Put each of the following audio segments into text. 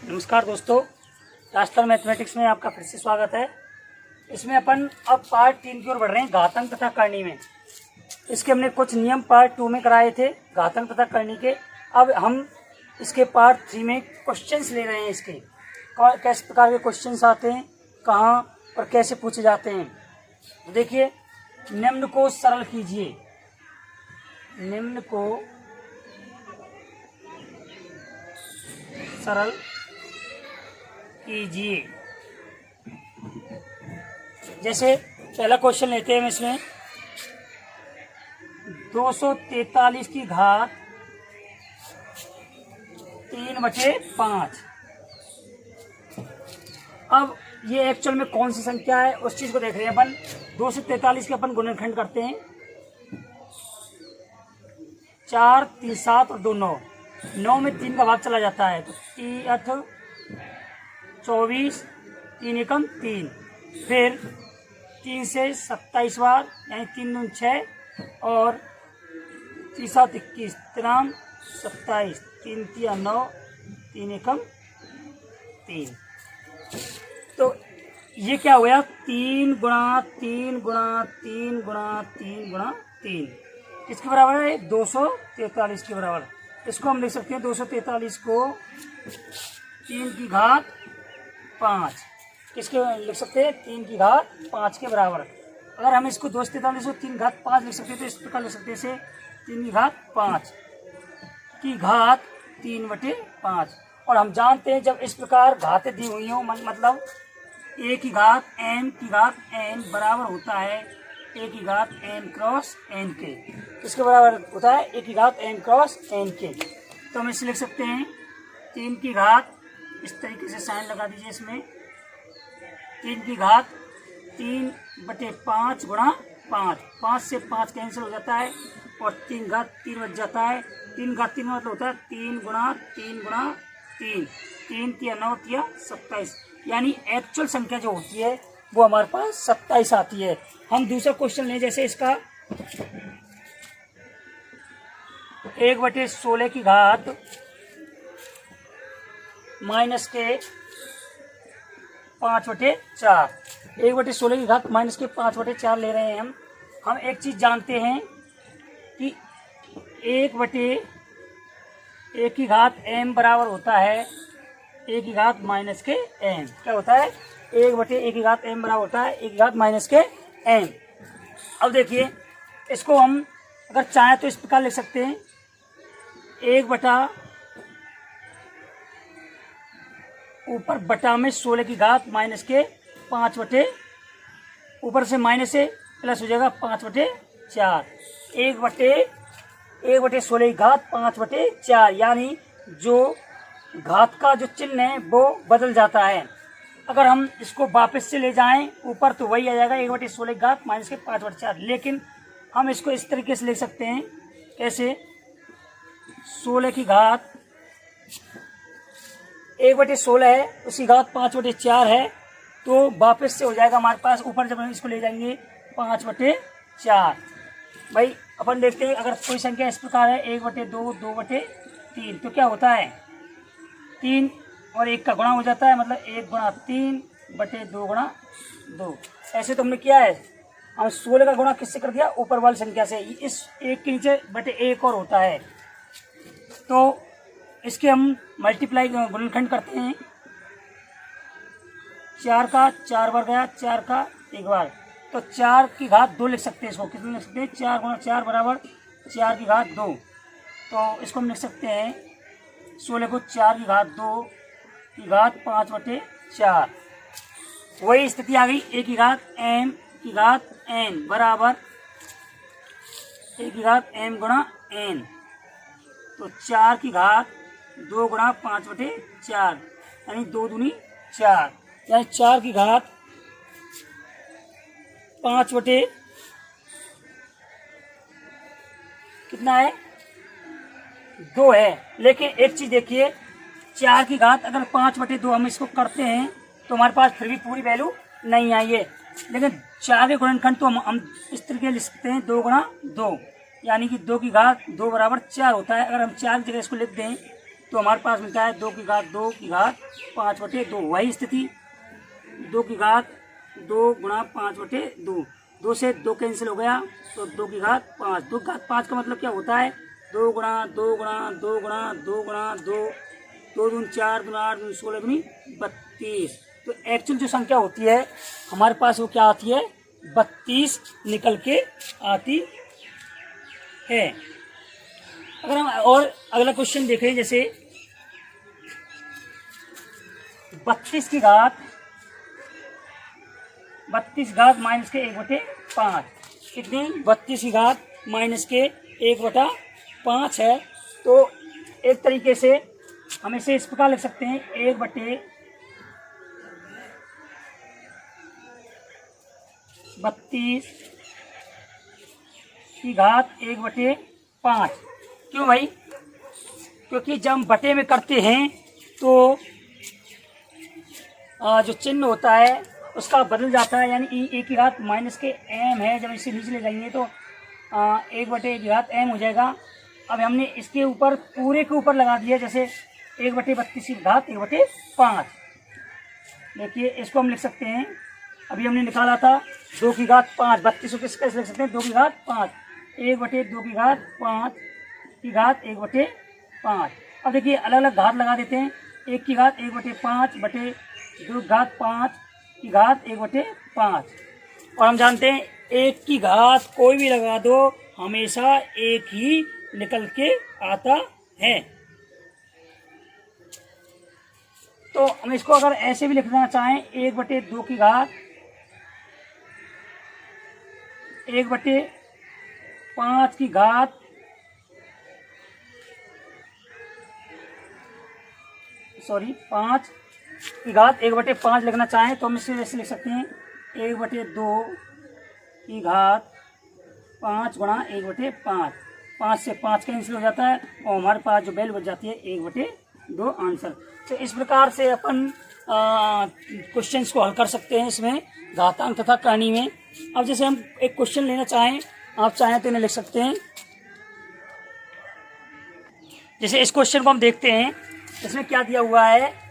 नमस्कार दोस्तों, राष्ट्र मैथमेटिक्स में आपका फिर से स्वागत है। इसमें अपन अब पार्ट 3 की ओर बढ़ रहे हैं, घातांक तथा करनी में। इसके हमने कुछ नियम पार्ट 2 में कराए थे घातांक तथा करनी के। अब हम इसके पार्ट 3 में क्वेश्चंस ले रहे हैं। इसके किस प्रकार के क्वेश्चंस आते हैं, कहाँ और कैसे पूछे जाते हैं। तो देखिए, निम्न को सरल कीजिए। निम्न को सरल कीजिए। जैसे पहला क्वेश्चन लेते हैं इसमें 243 की घात 3/5। अब ये एक्चुअल में कौन सी संख्या है उस चीज को देख रहे हैं अपन। 243 के अपन गुणनखंड करते हैं, 4 3 7 और 2 9। 9 में 3 का भाग चला जाता है तो 3 8 24, 3 एकम 3। फिर 3 से 27 बार यानी 3 दूनी 6 और 3 7 21, 3 27, 3 3 9, 3 एकम 3। तो ये क्या हुआ, 3 गुणा 3 गुणा 3 गुणा 3 गुणा 3 किसके बराबर है? 243 के बराबर। इसको हम लिख सकते हैं 243 को 3 की घात 5। किसके लिख सकते हैं? 3 की घात 5 के बराबर। अगर हम इसको 243 को 3 घात 5 लिख सकते हैं तो इस प्रकार लिख सकते हैं इसे 3 की घात 5 की घात 3/5। और हम जानते हैं जब इस प्रकार घातें दी हुई हों, मतलब a की घात m की घात n बराबर होता है a की घात n क्रॉस n के। किसके बराबर होता है? a की घात n क्रॉस n के। तो हम इसे लिख सकते हैं 3 की घात, इस तरीके से साइन लगा दीजिए इसमें, 3 की घात 3/5 गुणा 5। 5 से 5 कैंसिल हो जाता है और 3 घात 3 बच जाता है। 3 घात 3 मतलब होता है 3 गुणा 3 गुणा 3, 3 3 9 3 27। यानी एक्चुअल संख्या जो होती है वो हमारे पास 27 आती है। हम दूसरा क्वेश्चन लें, जैसे इसका 1/16 की घात माइनस के 5/4। 1/16 की घात माइनस के 5/4 ले रहे हैं हम एक चीज जानते हैं कि 1/a की घात m बराबर होता है a की घात माइनस के m। क्या होता है? 1/a की घात m बराबर होता है a की घात माइनस के m। अब देखिए, इसको हम अगर चाहें तो इस प्रकार लिख सकते हैं, 1 ऊपर बटा में 16 की घात माइनस के 5/, ऊपर से माइनस से प्लस हो जाएगा 5/4। 1/16 की घात 5/4, यानी जो घात का जो चिन्ह है वो बदल जाता है। अगर हम इसको वापस से ले जाएं ऊपर तो वही आ जाएगा 1/16 की घात माइनस के 5/4। लेकिन हम इसको इस तरीके से लिख सकते हैं, कैसे? 16 की घात 1/16 है, उसकी घात 5/4 है, तो वापस से हो जाएगा हमारे पास, ऊपर जब हम इसको ले जाएंगे 5/4। भाई अपन देखते हैं, अगर कोई संख्या इस प्रकार है 1/2, 2/3, तो क्या होता है? 3 और 1 का गुणा हो जाता है, मतलब 1 गुणा 3/2 गुणा 2। ऐसे तो हमने किया है, हम 16 का गुणा किससे कर दिया? ऊपर वाली संख्या से। इस 1 के नीचे /1 और होता है, तो इसके हम मल्टीप्लाई गुणनखंड करते हैं। 4 का 4 बार गया, 4 का 1 बार, तो 4 की घात 2 लिख सकते हैं। इसको कितने लिख सकते हैं? 4 गुणा 4 बराबर 4 की घात 2। तो इसको हम लिख सकते हैं 16 को 4 की घात 2 की घात 5/4। वही स्थिति आ गई, a की घात m की घात n बराबर a की घात m गुणा n। तो 4 की घात 2 गुणा 5/4, यानी 2 दूनी 4, यानी 4 की घात 5/ कितना है? 2 है। लेकिन एक चीज देखिए, 4 की घात अगर 5/2 हम इसको करते हैं तो हमारे पास फिर भी पूरी वैल्यू नहीं आई है। लेकिन 4 के गुणनखंड तो हम इस तरीके लिख सकते हैं 2 गुणा 2, यानी कि 2 की घात 2 बराबर 4 होता है। अगर हम 4 की जगह इसको लिख दें तो हमारे पास मिलता है 2 की घात 5/2। वही स्थिति 2 की घात 2 गुणा 5/2, 2 से 2 कैंसिल हो गया तो 2 की घात 5। 2 की घात 5 का मतलब क्या होता है? 2 गुणा 2 गुणा 2 गुणा 2 गुणा 2, 2 दूनी 4 दूनी 8 दूनी 16 दूनी 32। तो एक्चुअल जो संख्या होती है हमारे पास वो क्या आती है? 32 निकल के आती है। अगर हम और अगला क्वेश्चन देखें, जैसे 32 की घात माइनस के 1/5 कितनी? 32 की घात माइनस के 1/5 है। तो एक तरीके से हम इसे इस प्रकार लिख सकते हैं, 1/32 की घात 1/5। क्यों भाई? क्योंकि जब हम बटे में करते हैं तो जो चिन्ह होता है उसका बदल जाता है, यानी ए की घात माइनस के m है। जब इसे नीचे ले जाएंगे तो 1/a की घात m हो जाएगा। अब हमने इसके ऊपर पूरे के ऊपर लगा दिया, जैसे 1/32 की घात 1/5। देखिए इसको हम लिख सकते हैं, अभी हमने निकाला था 2 की घात 5, 32 को कैसे लिख सकते हैं? 2 की घात 5, 1/2 की घात 5 की घात 1/5। अब देखिए अलग अलग घात लगा देते हैं, 1 की घात 1/5 बटे 2 की घात 5 की घात 1/5। और हम जानते हैं 1 की घात कोई भी लगा दो हमेशा 1 ही निकल के आता है। तो हम इसको अगर ऐसे भी लिखना चाहें, 1/2 की घात 1/5 की घात 5 की घात 1/5 लिखना चाहें तो हम इसे ऐसे लिख सकते हैं, 1/2 की घात 5 गुणा 1/5। 5 से 5 कैंसिल हो जाता है और हमारे पास जो वैल्यू बच जाती है 1/2 आंसर। तो इस प्रकार से अपन क्वेश्चंस को हल कर सकते हैं इसमें घातांक तथा कहानी में। अब जैसे हम एक क्वेश्चन लेना चाहें, आप चाहें तो इन्हें लिख सकते हैं। जैसे इस क्वेश्चन को हम देखते हैं, इसमें क्या दिया हुआ है?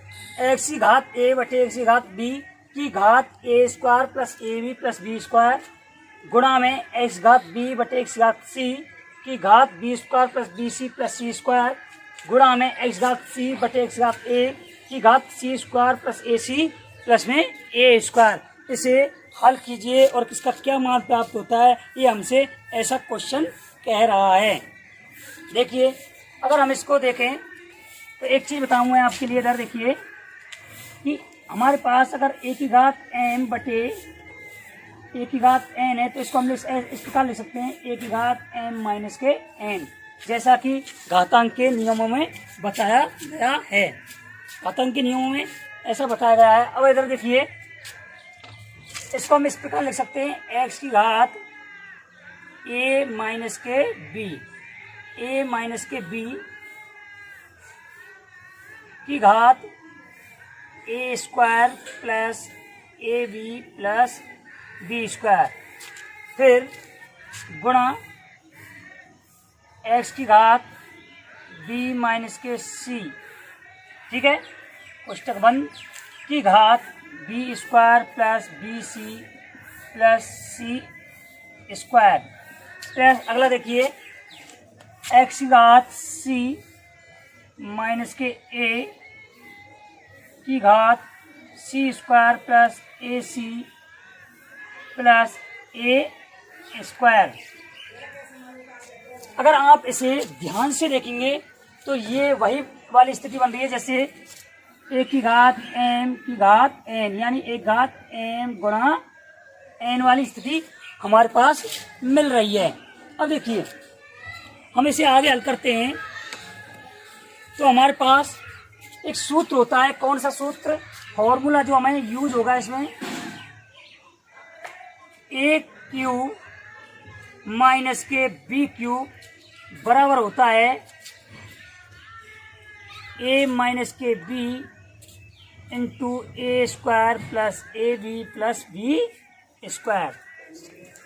x की घात a बटे x की घात b की घात a square plus ab plus b square गुणा में x घात b बटे x घात c की घात b square plus bc plus c square गुणा में x घात c बटे x घात a की घात c square plus ac plus में a स्क्वायर। इसे हल कीजिए और किसका क्या मान प्राप्त होता है, ये हमसे ऐसा क्वेश्चन कह रहा है। देखिए अगर हम इसको देखें तो एक चीज़ बताऊँ मैं आपके लिए इधर, देखिए कि हमारे पास अगर a की घात m बटे a की घात n है तो इसको हम इस प्रकार लिख सकते हैं, a की घात m माइनस के n, जैसा कि घातांक के नियमों में बताया गया है। घातांक के नियमों में ऐसा बताया गया है। अब इधर देखिए इसको हम इस प्रकार लिख सकते हैं, x की घात a माइनस के b की घात a square plus ab plus b square, फिर गुणा x की घात b माइनस के c, ठीक है, कोष्टक बंद, की घात b square plus bc plus c square plus अगला देखिए x की घात c माइनस के a की घात c square plus ac plus a square. अगर आप इसे ध्यान से देखेंगे तो ये वही वाली स्थिति बन रही है जैसे a की घात m की घात n, यानी एक घात m गुणा n वाली स्थिति हमारे पास मिल रही है। अब देखिए हम इसे आगे हल करते हैं तो हमारे पास एक सूत्र होता है। कौन सा सूत्र? फॉर्मूला जो हमें यूज होगा इसमें, a क्यू माइनस के b क्यू बराबर होता है a माइनस के b into a square plus A B plus B square.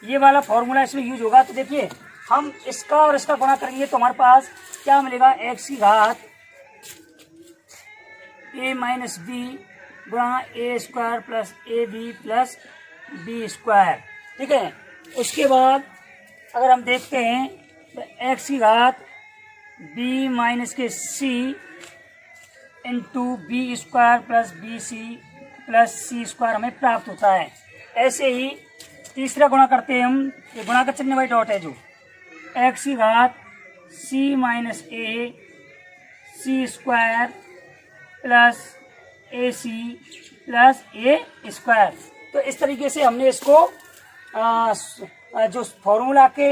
ये वाला फॉर्मूला इसमें यूज होगा। तो देखिए हम इसका और इसका गुणा करेंगे तो हमारे पास क्या मिलेगा, x की घात ए माइनस बी गुणा A square plus A B plus B square. ठीक है, उसके बाद अगर हम देखते हैं तो एक्स की घात बी माइनस के C into B square plus B C plus C square हमें प्राप्त होता है। ऐसे ही तीसरा गुणा करते हैं हम, ये गुणा का चिन्ह बाई डॉट है जो एक्स की घात सी माइनस ए सी स्क्वायर प्लस ए सी प्लस ए स्क्वायर। तो इस तरीके से हमने इसको जो फॉर्मूला के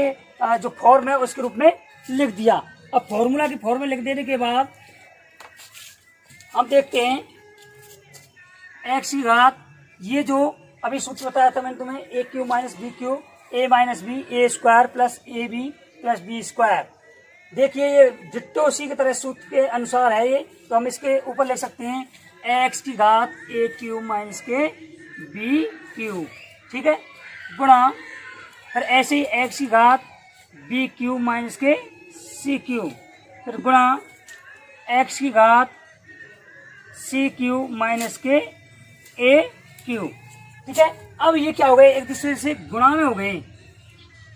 जो फॉर्म है उसके रूप में लिख दिया। अब फॉर्मूला की फॉर्म में लिख देने के बाद हम देखते हैं एक्स की घात, ये जो अभी सूत्र बताया था मैंने तुम्हें, A cube minus B cube A minus B A square plus A B plus B square. देखिए ये डिट्टो उसी की तरह सूत्र के अनुसार है ये, तो हम इसके ऊपर लिख सकते हैं एक्स की घात ए क्यू माइनस के बी क्यू। ठीक है, गुणा फिर ऐसे ही एक्स की घात बी क्यू माइनस के सी क्यू, फिर गुणा एक्स की घात सी क्यू माइनस के ए क्यू। ठीक है, अब ये क्या हो गए, एक दूसरे से गुणा में हो गए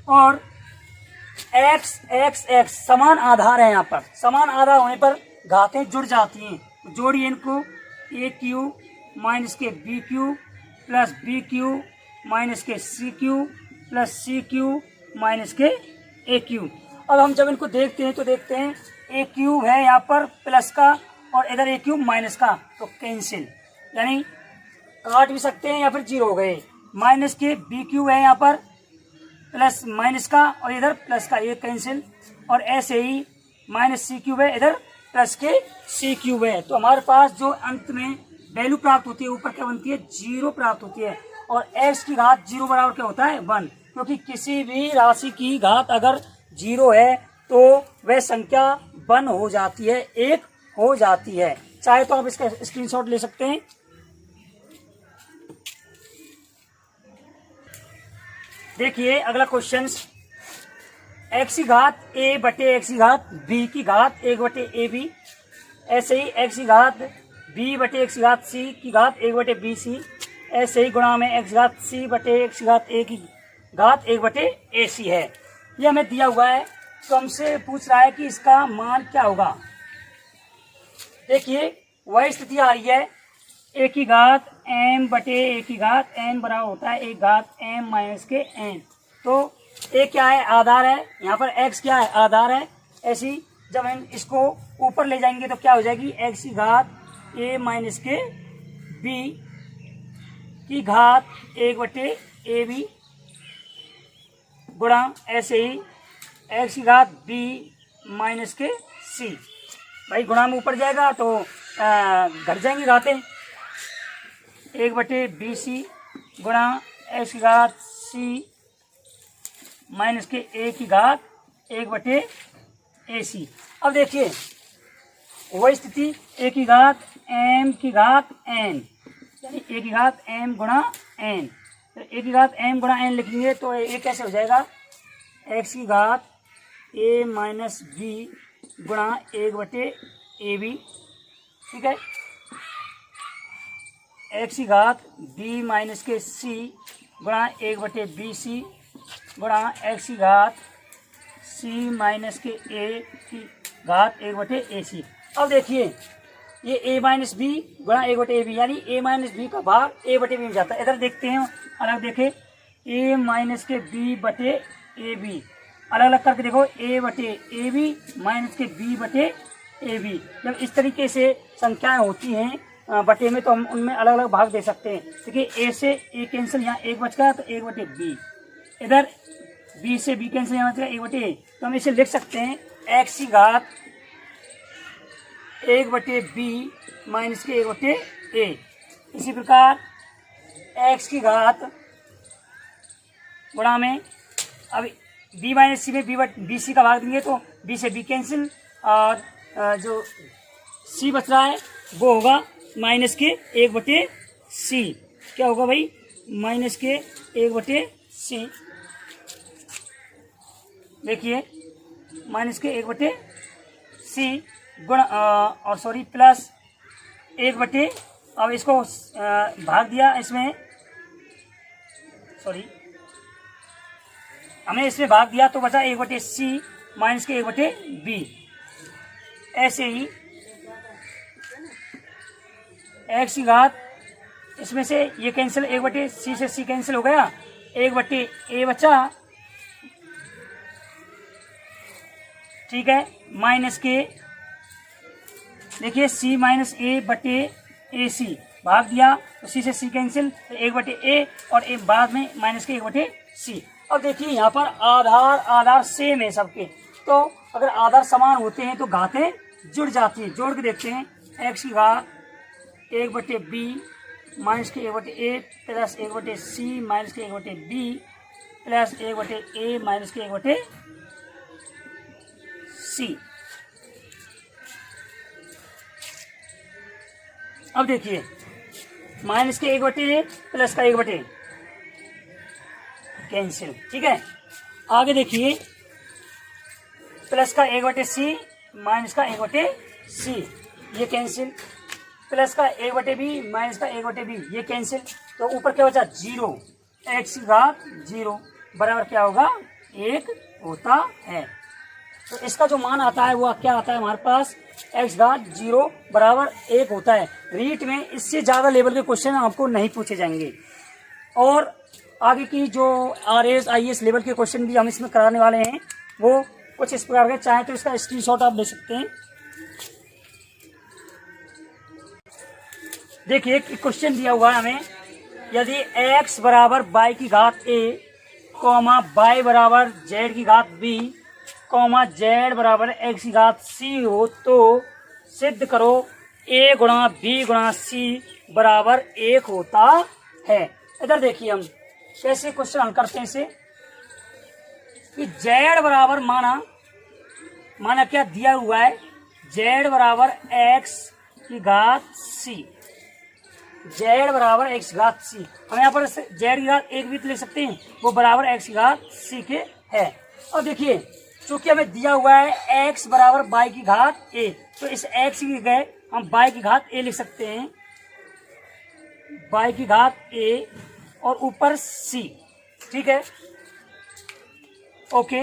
और एक्स एक्स एक्स समान आधार है। यहाँ पर समान आधार होने पर घातें जुड़ जाती हैं, तो जोड़िए इनको, ए क्यू माइनस के B cube plus B cube minus के C cube plus C cube minus के ए क्यू। अब हम जब इनको देखते हैं तो देखते हैं ए क्यूब है यहाँ पर प्लस का और इधर ए क्यूब माइनस का, तो कैंसिल, यानी काट भी सकते हैं या फिर जीरो हो गए। माइनस के बी क्यूब है यहाँ पर प्लस माइनस का और इधर प्लस का, ये कैंसिल, और ऐसे ही माइनस सी क्यूब है इधर प्लस के सी क्यूब है। तो हमारे पास जो अंत में वैल्यू प्राप्त होती है ऊपर क्या बनती है, जीरो प्राप्त होती है। और एक्स की घात जीरो बराबर क्या होता है, 1, क्योंकि किसी भी राशि की घात अगर जीरो है तो वह संख्या 1 हो जाती है, 1 हो जाती है। चाहे तो आप इसका स्क्रीनशॉट ले सकते हैं। देखिए अगला क्वेश्चन, एक्स की घात ए बटे एक्स की घात बी की घात 1 बटे ए बी, ऐसे ही एक्स की घात बी बटे एक्स की घात सी की घात 1 बटे बी सी, ऐसे ही गुणा में एक्स की घात सी बटे एक्स की घात ए की घात 1 बटे ए सी है। ये हमें दिया हुआ है, तो हमसे पूछ रहा है कि इसका मान क्या होगा। देखिए वही स्थिति आ रही है, ए की घात एम बटे ए की घात एन बराबर होता है 1 घात एम माइनस के एन। तो ए क्या है, आधार है, यहाँ पर एक्स क्या है, आधार है। ऐसी जब हम इसको ऊपर ले जाएंगे तो क्या हो जाएगी, एक्स की घात ए माइनस के बी की घात 1 बटे ए बी गुणा ऐसे ही एक्स की घात बी माइनस के सी। भाई गुणा में ऊपर जाएगा तो घट जाएंगी घातें, 1 बटे बी सी गुणा एक्स की घात सी माइनस के ए की घात 1 बटे ए सी। अब देखिए वही स्थिति, ए की घात एम की घात एन, यानी ए की घात एम गुणा एन, तो ए की घात एम गुणा एन लिखेंगे तो ये कैसे हो जाएगा, एक्स की घात ए माइनस बी गुणा 1 बटे ए बी। ठीक है, एक्स की घात बी माइनस के सी गुणा 1 बटे बी सी गुणा एक्स की घात सी माइनस के ए की घात 1 बटे ए सी। अब देखिए ये ए माइनस बी गुणा 1 बटे ए बी, यानी ए माइनस बी का भाग ए बटे बी में जाता है। इधर देखते हैं अलग, देखे ए माइनस के बी बटे ए बी, अलग अलग करके देखो, ए बटे ए बी माइनस के बी बटे ए बी। जब इस तरीके से संख्याएं होती हैं बटे में तो हम उनमें अलग अलग भाग दे सकते हैं। देखिए ए से ए कैंसिल, यहाँ 1 बच गया तो 1 बटे बी, इधर बी से बी कैंसिल, यहाँ बच गया 1 बटे ए। तो हम इसे लिख सकते हैं एक्स की घात 1 बटे बी माइनस के 1 बटे ए। इसी प्रकार एक्स की घात गुणा में अब बी माइनस सी में बी सी का भाग देंगे तो बी से बी कैंसिल, और जो सी बच रहा है वो होगा माइनस के 1 बटे सी। क्या होगा भाई, माइनस के 1 बटे सी। देखिए माइनस के 1 बटे सी गुण और सॉरी प्लस एक बटे, अब इसको भाग दिया इसमें, सॉरी हमने इसमें भाग दिया तो बचा 1/c माइनस के 1/b। ऐसे ही x की घात, इसमें से ये कैंसिल, 1/c से c कैंसिल हो गया, 1/a बचा, ठीक है, माइनस के, देखिए c माइनस a बटे ए सी, भाग दिया तो c से c कैंसिल, तो 1/a और एक बाद में माइनस के 1/c। अब देखिए यहाँ पर आधार सेम है सबके, तो अगर आधार समान होते हैं तो घातें जुड़ जाती हैं। जोड़ के देखते हैं, x की घात 1/b माइनस के 1/a प्लस 1/c माइनस के 1/b प्लस 1/a माइनस के 1/c। अब देखिए माइनस के 1/a प्लस का 1/a कैंसिल, ठीक है। आगे देखिए प्लस का 1/c माइनस का 1/c ये कैंसिल, प्लस का 1/b माइनस का 1/b ये कैंसिल, तो ऊपर क्या बचा 0, x की घात 0 बराबर क्या होगा 1 होता है। तो इसका जो मान आता है वो क्या आता है हमारे पास, x घात 0 बराबर 1 होता है। रीट में इससे ज़्यादा लेवल के क्वेश्चन आपको नहीं पूछे जाएंगे, और आगे की जो RAS IAS लेवल के क्वेश्चन भी हम इसमें कराने वाले हैं, वो कुछ इस प्रकार के, चाहे तो इसका स्क्रीनशॉट आप ले सकते हैं। देखिए क्वेश्चन दिया हुआ है हमें, यदि x बराबर y की घात a, y बराबर z की घात b, z बराबर x की घात c हो तो सिद्ध करो a गुणा b गुणा c बराबर 1 होता है। इधर देखिए हम कैसे क्वेश्चन हल करते हैं इसे, कि z बराबर माना क्या दिया हुआ है, z बराबर x की घात c, z बराबर x की घात c, हम यहाँ पर z की घात 1 भी लिख सकते हैं, वो बराबर x की घात c के है। और देखिए चूंकि हमें दिया हुआ है x बराबर y की घात a, तो इस x की जगह हम y की घात a लिख सकते हैं, y की घात a और ऊपर c, ठीक है, ओके।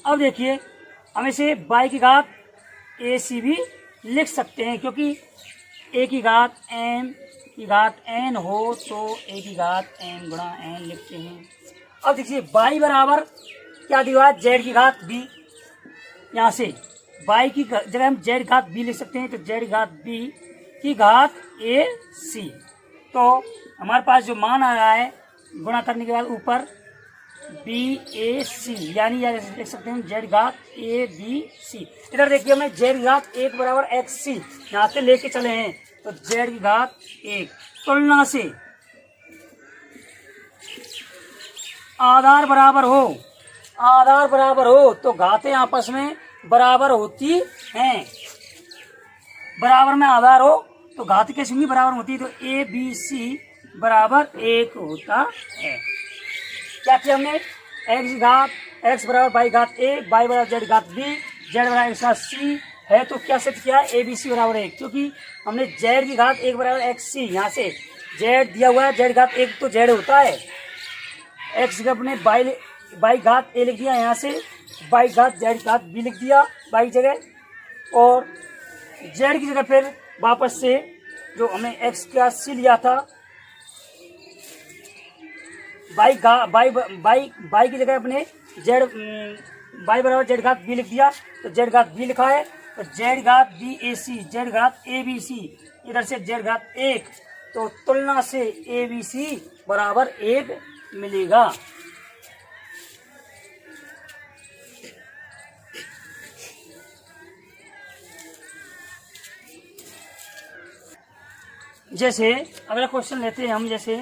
अब देखिए हम इसे y की घात a c भी लिख सकते हैं, क्योंकि a की घात m की घात n हो तो a की घात m गुणा n लिखते हैं। अब देखिए y बराबर क्या दिया है, z की घात b, यहाँ से y की जगह हम z घात b लिख सकते हैं, तो z घात b की घात a c, तो हमारे पास जो मान आ रहा है गुणा करने के बाद ऊपर b a c, यानी लिख सकते हैं z घात a b c। इधर देखिए हमें z घात 1 बराबर x c यहाँ से लेके चले हैं, तो z की घात 1 तुलना से आधार बराबर हो तो घातें आपस में बराबर होती हैं। बराबर में आधार हो तो घात कैसे नहीं बराबर होती, तो a b c बराबर 1 होता है। क्या किया हमने, x बराबर y घात a, y बराबर z घात b, z बराबर x घात c है, तो क्या सिद्ध किया a b c बराबर 1, क्योंकि हमने z की घात 1 बराबर x c, यहाँ से z दिया हुआ है, z घात 1 तो z होता है, x का अपने y घात a लिख दिया, यहाँ से y घात z घात b लिख दिया y की जगह, और z की जगह फिर वापस से जो हमने x का c लिया था, y की जगह अपने y बराबर z घात b लिख दिया, तो z घात b लिखा है, तो z घात b a c, z घात a b c, इधर से z घात 1, तो तुलना से a b c बराबर 1 मिलेगा। जैसे अगला क्वेश्चन लेते हैं हम, जैसे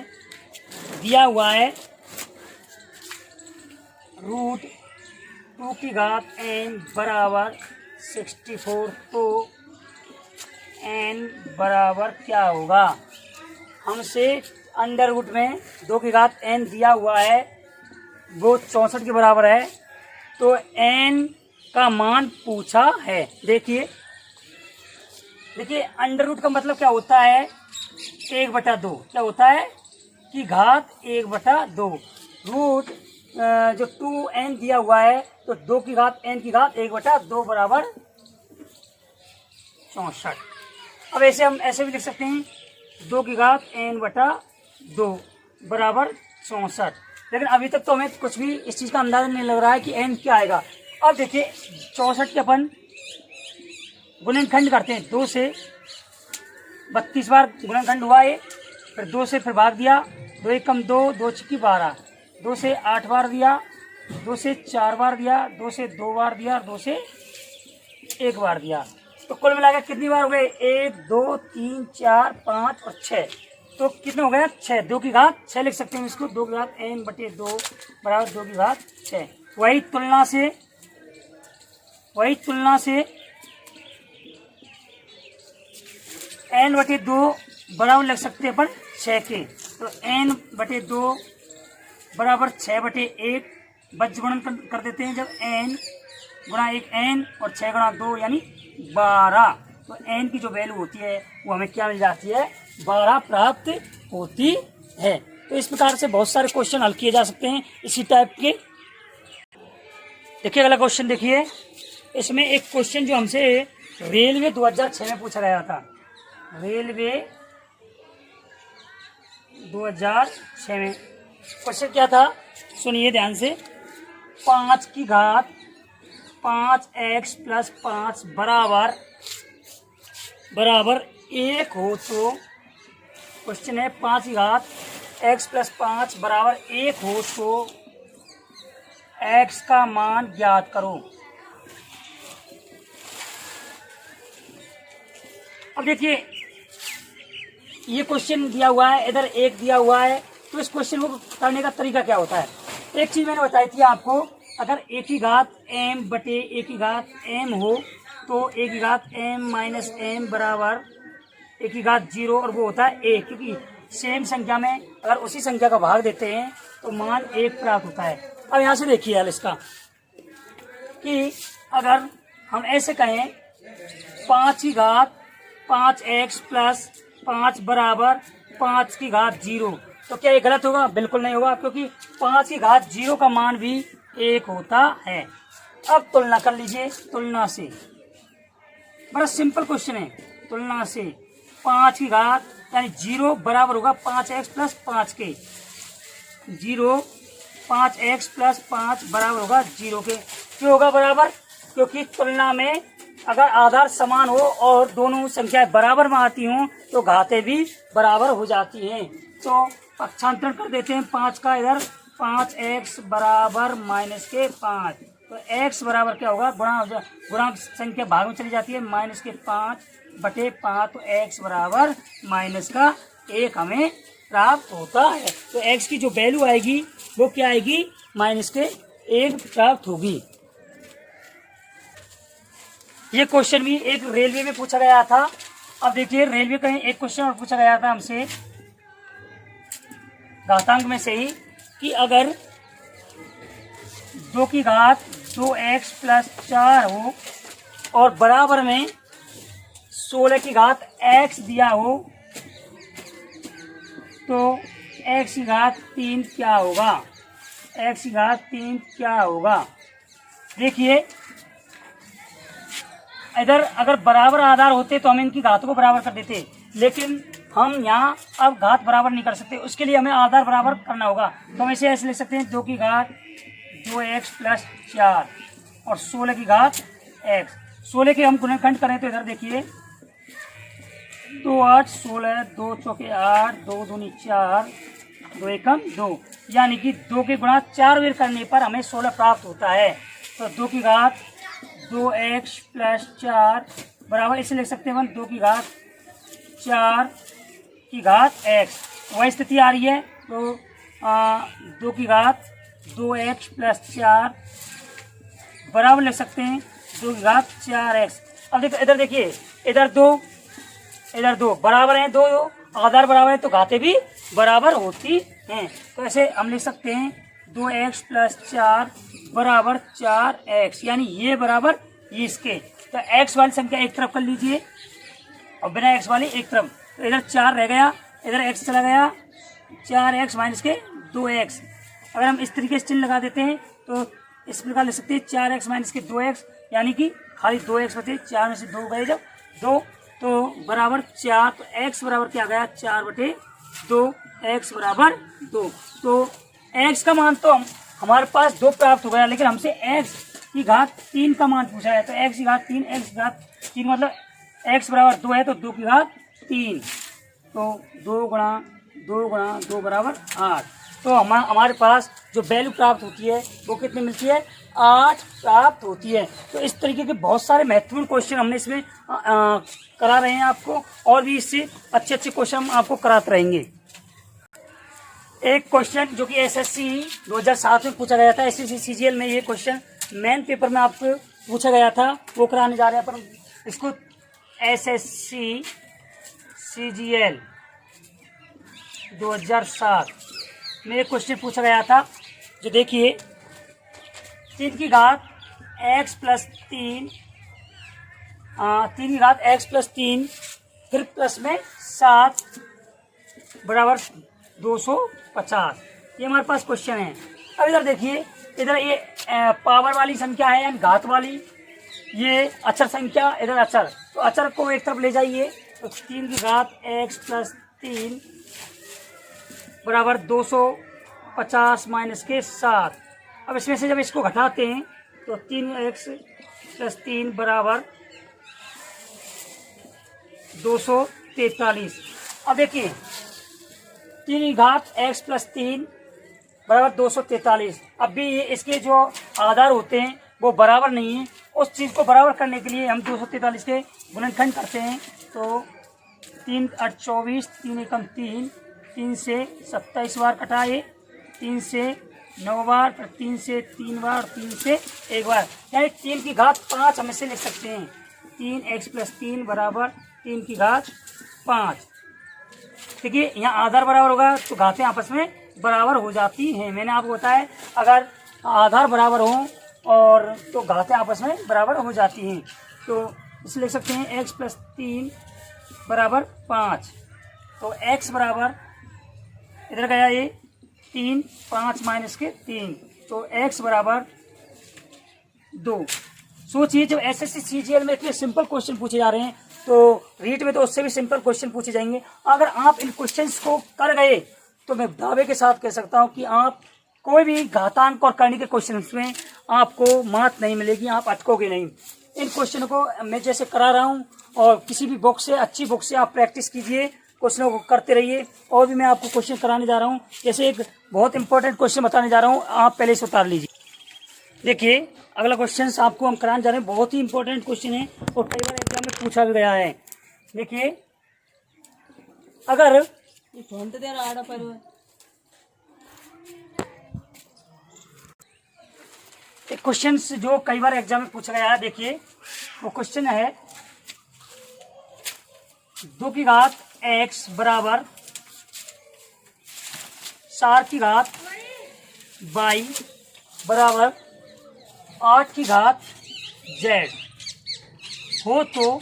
दिया हुआ है √2 की घात n बराबर 64, तो n बराबर क्या होगा, हमसे अंडर रूट में 2 की घात n दिया हुआ है, वो 64 के बराबर है, तो n का मान पूछा है। देखिए देखिए अंडर रूट का मतलब क्या होता है, 1/2 क्या होता है कि घात 1/2। रूट जो 2n दिया हुआ है तो 2 की घात n की घात 1/2 बराबर 64। अब ऐसे हम ऐसे भी लिख सकते हैं 2 की घात n/2 बराबर 64। लेकिन अभी तक तो हमें कुछ भी इस चीज़ का अंदाजा नहीं लग रहा है कि n क्या आएगा। अब देखिए 64 के अपन गुणनखंड करते हैं, 2 से 32 बार गुणनखंड हुआ है, फिर 2 से फिर भाग दिया, 2 एक कम 2, 2 छक्की 12, 2 से 8 बार दिया, 2 से 4 बार दिया, 2 से 2 बार दिया, 2 से 1 बार दिया। तो कुल मिलाकर कितनी बार हो गए, 1 2 3 4 5 और 6। तो कितने हो गए, 6। 2 की घात 6 लिख सकते हैं इसको, 2 की घात n/2 बराबर 2 की घात 6। वही तुलना से n/2 बराबर लिख सकते हैं अपन 6 के। तो n/2 बराबर 6/1 बच गुणन कर देते हैं, जब n गुणा 1 n और 6 गुणा 2 यानी 12। तो n की जो वैल्यू होती है वो हमें क्या मिल जाती है, 12 प्राप्त होती है। तो इस प्रकार से बहुत सारे क्वेश्चन हल किए जा सकते हैं इसी टाइप के। देखिए अगला क्वेश्चन देखिए, इसमें एक क्वेश्चन जो हमसे रेलवे 2006 में पूछा गया था। रेलवे 2006 में क्वेश्चन क्या था, सुनिए ध्यान से। 5 की घात 5x + 5 बराबर 1 हो तो, क्वेश्चन है 5 की घात x + 5 बराबर 1 हो तो x का मान ज्ञात करो। अब देखिए ये क्वेश्चन दिया हुआ है, इधर 1 दिया हुआ है, तो इस क्वेश्चन को करने का तरीका क्या होता है। एक चीज मैंने बताई थी आपको, अगर a की घात m बटे a की घात m हो तो a की घात m माइनस m बराबर a की घात 0 और वो होता है 1, क्योंकि सेम संख्या में अगर उसी संख्या का भाग देते हैं तो मान 1 प्राप्त होता है। अब यहाँ से देखिए यार इसका कि अगर हम ऐसे कहें 5 की घात 5x + 5 बराबर 5 की घात 0, तो क्या ये गलत होगा? बिल्कुल नहीं होगा, क्योंकि 5 की घात 0 का मान भी 1 होता है। अब तुलना कर लीजिए, तुलना से बड़ा सिंपल क्वेश्चन है। तुलना से 5 की घात यानी 0 बराबर होगा 5x + 5 के। 5x + 5 बराबर होगा 0 के। क्यों होगा बराबर? क्योंकि तुलना में अगर आधार समान हो और दोनों संख्याएं बराबर में आती हों तो घातें भी बराबर हो जाती हैं। तो पक्षांतरण कर देते हैं 5 का, इधर 5x बराबर -5। तो x बराबर क्या होगा, गुणा संख्या भाग में चली जाती है, -5/5। तो x बराबर -1 हमें प्राप्त होता है। तो x की जो वैल्यू आएगी वो क्या आएगी, -1 प्राप्त होगी। ये क्वेश्चन भी एक रेलवे में पूछा गया था। अब देखिए रेलवे का एक क्वेश्चन और पूछा गया था हमसे घातांक में से ही, कि अगर 2 की घात 2x + 4 हो और बराबर में 16 की घात x दिया हो तो x की घात 3 क्या होगा, x की घात 3 क्या होगा। देखिए इधर अगर बराबर आधार होते तो हम इनकी घातों को बराबर कर देते, लेकिन हम यहाँ अब घात बराबर नहीं कर सकते, उसके लिए हमें आधार बराबर करना होगा। तो हम इसे ऐसे लिख सकते हैं 2 की घात 2x + 4 और 16 की घात x। 16 के हम गुणनखंड करें तो इधर देखिए 2 8 16, 2 चौके 8, 2 दूनी 4, 2 एकम 2, यानी कि 2 के गुणा 4 बार करने पर हमें 16 प्राप्त होता है। तो 2 की घात 2x + 4 बराबर इसे लिख सकते हैं हम 2 की घात 4 की घात x। वही स्थिति आ रही है, तो 2 की घात 2x + 4 बराबर लिख सकते हैं 2 की घात 4x। अब देखो इधर देखिए, इधर 2 बराबर हैं, 2 आधार बराबर है तो घातें भी बराबर होती हैं। तो ऐसे हम लिख सकते हैं 2x + 4 बराबर 4x, यानी ये बराबर ये इसके। तो x वाली संख्या एक तरफ कर लीजिए और बिना एक्स वाली एक तरफ, तो इधर 4 रह गया, इधर एक्स चला गया, 4x माइनस के 2x। अगर हम इस तरीके से चिन्ह लगा देते हैं तो इस प्रकार लिख सकते हैं 4x माइनस के 2x, यानी कि खाली 2x बटे 4 में से 2 गए जब 2 तो बराबर 4, तो x बराबर क्या गया 4 बटे 2, x बराबर 2। तो x का मान तो हमारे पास 2 प्राप्त हो गया, लेकिन हमसे x की घात 3 का मान पूछा है। तो x की घात 3, x की घात 3 मतलब x बराबर 2 है, तो 2 की घात 3, तो 2 गुणा 2 बराबर 8। तो हमारे पास जो वैल्यू प्राप्त होती है वो कितनी मिलती है, 8 प्राप्त होती है। तो इस तरीके के बहुत सारे महत्वपूर्ण क्वेश्चन हमने इसमें करा रहे हैं आपको, और भी इससे अच्छे क्वेश्चन हम आपको कराते रहेंगे। एक क्वेश्चन जो कि एसएससी 2007 में पूछा गया था, एसएससी सीजीएल में ये क्वेश्चन मेन पेपर में आपको पूछा गया था, वो कराने जा रहे हैं। पर इसको एसएससी सीजीएल 2007 में एक क्वेश्चन पूछा गया था, जो देखिए 3 की घात x प्लस 3, 3 की घात x प्लस 3 फिर प्लस में 7 बराबर 250, ये हमारे पास क्वेश्चन है। अब इधर देखिए, इधर ये पावर वाली संख्या है यानी घात वाली, ये अचर संख्या, इधर अचर, तो अचर को एक तरफ ले जाइए, तो 3 की घात x प्लस 3 बराबर 250 माइनस के 7। अब इसमें से जब इसको घटाते हैं तो 3x प्लस 3 बराबर 243। अब देखिए 3 की घात x प्लस 3 बराबर 243। अब भी इसके जो आधार होते हैं वो बराबर नहीं है, उस चीज़ को बराबर करने के लिए हम 243 के गुणनखंड करते हैं। तो 3 8 24, 3 एकम 3, 3 से 27 बार कटाए, 3 से 9 बार, फिर 3 से 3 बार, 3 से 1 बार, यानी 3 की घात 5 हम इसे लिख सकते हैं। 3x प्लस 3 बराबर 3 की घात 5। देखिए यहाँ आधार बराबर होगा तो घातें आपस में बराबर हो जाती हैं। मैंने आपको बताया अगर आधार बराबर हो और तो घातें आपस में बराबर हो जाती हैं। तो इसे लिख सकते हैं x प्लस 3 बराबर 5। तो x बराबर इधर गया ये 3, 5 माइनस के 3, तो x बराबर 2। सोचिए जब एसएससी सीजीएल में इतने सिंपल क्वेश्चन पूछे जा रहे हैं तो रीट में तो उससे भी सिंपल क्वेश्चन पूछे जाएंगे। अगर आप इन क्वेश्चंस को कर गए तो मैं दावे के साथ कह सकता हूं कि आप कोई भी घातांक और करने के क्वेश्चन में आपको मात नहीं मिलेगी, आप अटकोगे नहीं। इन क्वेश्चनों को मैं जैसे करा रहा हूं, और किसी भी बुक से, अच्छी बुक से आप प्रैक्टिस कीजिए, क्वेश्चनों को करते रहिए। और भी मैं आपको क्वेश्चन कराने जा रहा हूँ, जैसे एक बहुत इंपॉर्टेंट क्वेश्चन बताने जा रहा हूँ, आप पहले से उतार लीजिए। देखिए अगला क्वेश्चन आपको हम कराने जा रहे हैं, बहुत ही इंपॉर्टेंट क्वेश्चन है और कई बार एग्जाम में पूछा भी गया है। देखिए अगर एक क्वेश्चन जो कई बार एग्जाम में पूछा गया है, देखिए वो क्वेश्चन है 2 की घात x बराबर 4 की घात y बराबर 8 की घात z हो तो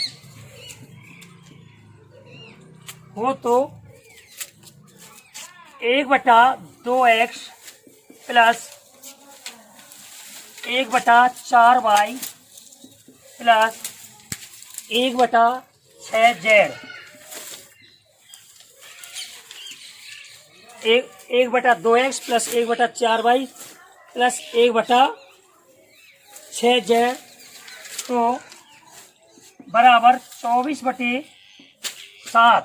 1/2x plus 1/4y plus 1/6z 1/2x plus 1/4y plus 1/6z तो बराबर 24/7।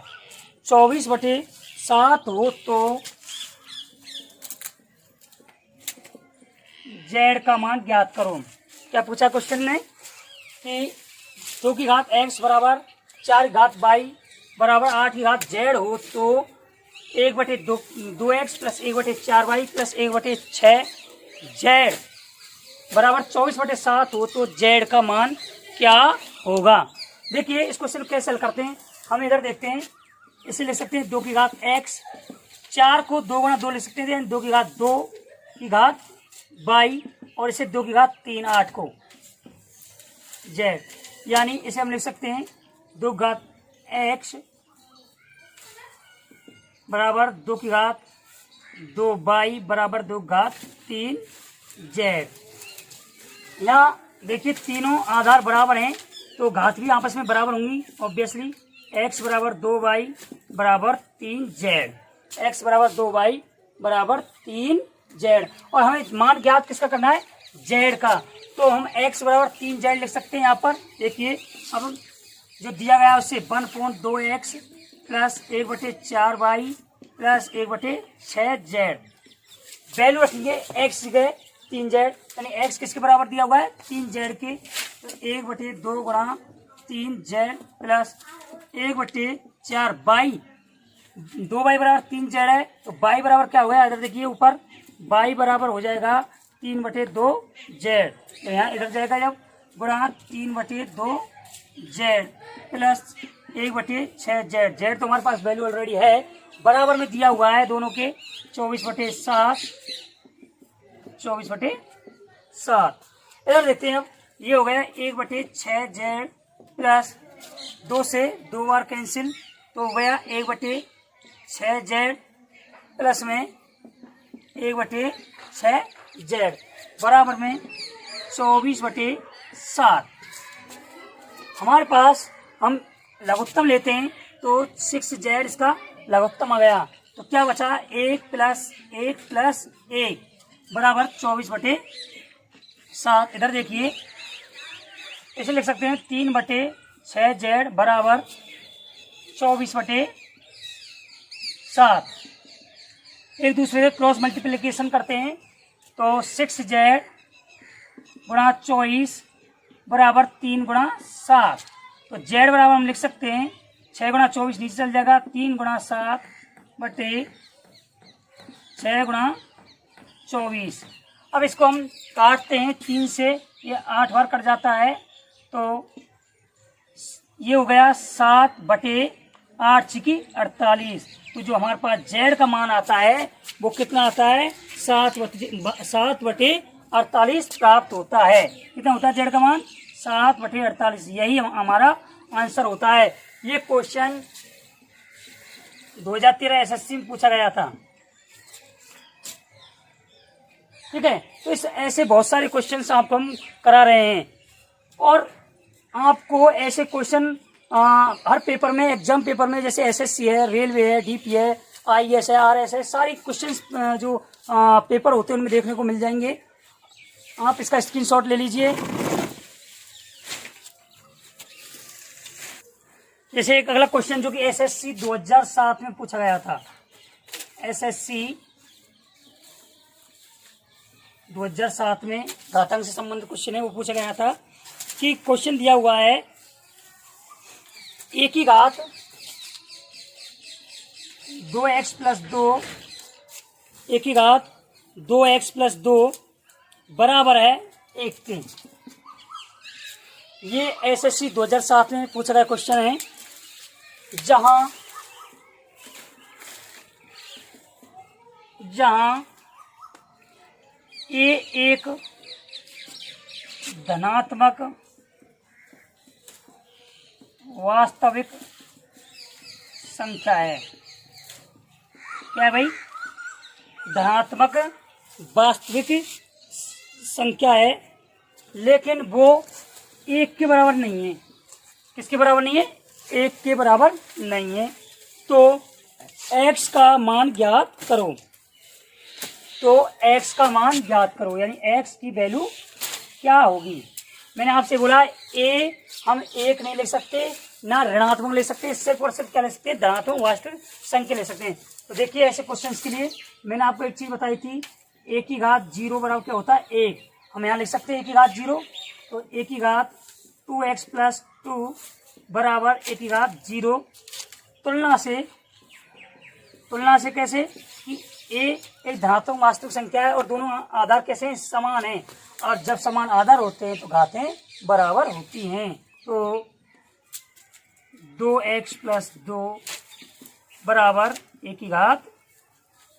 24/7 हो तो z का मान ज्ञात करो। क्या पूछा क्वेश्चन ने कि 2 की घात x बराबर 4 की घात y बराबर 8 की घात z हो तो 1/2x plus 1/4y plus 1/6z बराबर 24/7 हो तो z का मान क्या होगा। देखिए इस क्वेश्चन कैसे हल करते हैं, हम इधर देखते हैं। इसे लिख सकते हैं 2 की घात x, 4 को 2 गुणा 2 लिख सकते हैं, 2 की घात 2 की घात y, और इसे 2 की घात 3 8 को z, यानी इसे हम लिख सकते हैं 2 की घात एक्स बराबर 2 की घात 2 वाई बराबर 2 घात 3 जेड। यहाँ देखिए तीनों आधार बराबर हैं तो घात भी आपस में बराबर होंगी ऑब्वियसली। एक्स बराबर 2 वाई बराबर 3 जेड, एक्स बराबर 2 वाई बराबर 3 जेड। और हमें मान ज्ञात किसका करना है? जेड का। तो हम एक्स बराबर 3 जेड लिख सकते हैं यहाँ पर। देखिए अब जो दिया गया है उससे 1/2x plus 1/4 y plus 1/6 z. Value रखेंगे एक्स गए 3 जेड, यानी एक्स किसके बराबर दिया हुआ है? 3 जेड के। तो 1/2 गुणा 3 जेड प्लस 1/4 बाई 2 बाई बराबर 3 जेड है। तो बाई बराबर क्या हुआ? इधर देखिए ऊपर बाई बराबर हो जाएगा 3/2 जेड। तो यहाँ इधर जाएगा जब गुणा 3/2 जेड प्लस 1/6 जेड। जेड तो हमारे पास वैल्यू ऑलरेडी है, बराबर में दिया हुआ है दोनों के 24/7। इधर देखते हैं अब ये हो गया 1/6 जेड प्लस 2 से 2 बार कैंसिल तो हो गया 1/6 जेड प्लस में 1/6 जेड बराबर में 24/7। हमारे पास हम लघुत्तम लेते हैं तो 6 जेड इसका लघुत्तम आ गया। तो क्या बचा? 1 प्लस 1 बराबर 24/7। इधर देखिए इसे लिख सकते हैं 3/6 जेड बराबर 24/7। एक दूसरे से क्रॉस मल्टीप्लिकेशन करते हैं तो 6 जेड गुणा 24 बराबर 3 गुणा 7। तो जेड बराबर हम लिख सकते हैं 6 गुणा 24 नीचे चल जाएगा 3 गुणा 7/6 गुणा 24। अब इसको हम काटते हैं 3 से, ये 8 बार कट जाता है तो ये हो गया 7/8 की 48। तो जो हमारे पास जेड का मान आता है वो कितना आता है? 7/48 प्राप्त होता है। कितना होता है जेड का मान? 7/48। यही हमारा आंसर होता है। ये क्वेश्चन 2013 एसएससी में पूछा गया था। ठीक है, तो इस ऐसे बहुत सारे क्वेश्चंस आपको हम करा रहे हैं और आपको ऐसे क्वेश्चन हर पेपर में, एग्जाम पेपर में, जैसे एसएससी है, रेलवे है, डीपी है, आईएएस है, आरएस है, सारी क्वेश्चंस जो पेपर होते हैं उनमें देखने को मिल जाएंगे। आप इसका स्क्रीनशॉट ले लीजिए। जैसे एक अगला क्वेश्चन जो कि एसएससी 2007 में पूछा गया था। एसएससी 2007 में घातांक से संबंधित क्वेश्चन है, वो पूछा गया था कि क्वेश्चन दिया हुआ है a की घात 2x प्लस 2, a की घात 2x प्लस 2 बराबर है 1 के। ये एसएससी 2007 में पूछा गया क्वेश्चन है, जहां ए एक धनात्मक वास्तविक संख्या है। क्या है भाई? धनात्मक वास्तविक संख्या है, लेकिन वो 1 के बराबर नहीं है। किसके बराबर नहीं है? 1 के बराबर नहीं है। तो x का मान ज्ञात करो। तो x का मान ज्ञात करो, यानी x की वैल्यू क्या होगी। मैंने आपसे बोला a हम 1 नहीं लिख सकते, ना ऋणात्मक ले सकते, सिर्फ और सिर्फ क्या ले सकते हैं? धनात्मक वास्तविक संख्या ले सकते हैं। तो देखिए ऐसे क्वेश्चंस के लिए मैंने आपको एक चीज बताई थी, a की घात 0 बराबर क्या होता है? 1। हम यहाँ लिख सकते हैं a की घात 0, तो a की घात 2x प्लस 2 बराबर a की घात 0। तुलना से कैसे कि a एक धनात्मक वास्तविक संख्या है और दोनों आधार कैसे हैं? समान हैं, और जब समान आधार होते हैं तो घातें बराबर होती हैं। तो 2x प्लस 2 बराबर a की घात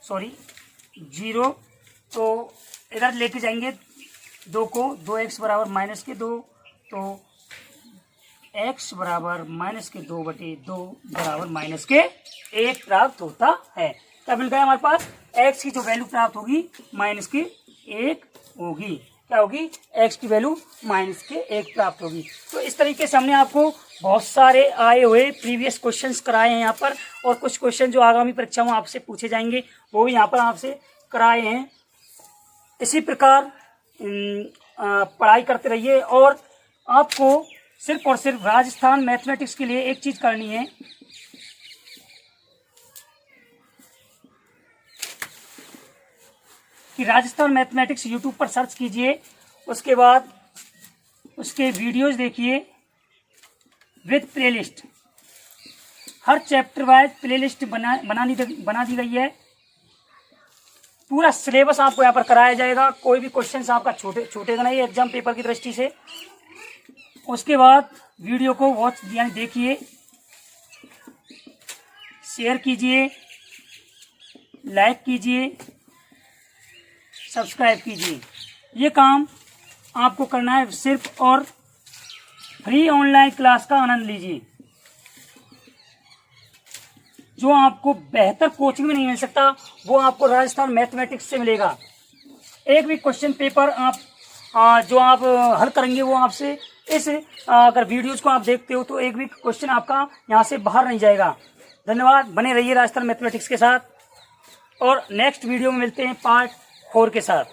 0। तो इधर लेके जाएंगे 2 को, 2x बराबर -2, तो x बराबर -2/2 बराबर -1 प्राप्त होता है। क्या मिल गया हमारे पास? x की जो वैल्यू प्राप्त होगी -1 होगी। क्या होगी? x की वैल्यू -1 प्राप्त होगी। तो इस तरीके से हमने आपको बहुत सारे आए हुए प्रीवियस क्वेश्चंस कराए हैं यहाँ पर, और कुछ क्वेश्चन जो आगामी परीक्षा में आपसे पूछे जाएंगे वो भी यहाँ पर आपसे कराए हैं। इसी प्रकार पढ़ाई करते रहिए, और आपको सिर्फ और सिर्फ राजस्थान मैथमेटिक्स के लिए एक चीज करनी है कि राजस्थान मैथमेटिक्स यूट्यूब पर सर्च कीजिए, उसके बाद उसके वीडियोस देखिए with playlist. Her chapter wise playlist बना दी गई है। पूरा सिलेबस आपको यहाँ पर कराया जाएगा, कोई भी क्वेश्चन आपका छूटेगा नहीं एग्जाम पेपर की दृष्टि से। उसके बाद वीडियो को वॉच यानी देखिए, शेयर कीजिए, लाइक कीजिए, सब्सक्राइब कीजिए। ये काम आपको करना है सिर्फ, और फ्री ऑनलाइन क्लास का आनंद लीजिए, जो आपको बेहतर कोचिंग में नहीं मिल सकता वो आपको राजस्थान मैथमेटिक्स से मिलेगा। एक भी क्वेश्चन पेपर आप जो आप हल करेंगे वो आपसे इस अगर वीडियोज को आप देखते हो तो एक भी क्वेश्चन आपका यहाँ से बाहर नहीं जाएगा। धन्यवाद, बने रहिए राजस्थान मैथमेटिक्स के साथ, और नेक्स्ट वीडियो में मिलते हैं पार्ट 4 के साथ।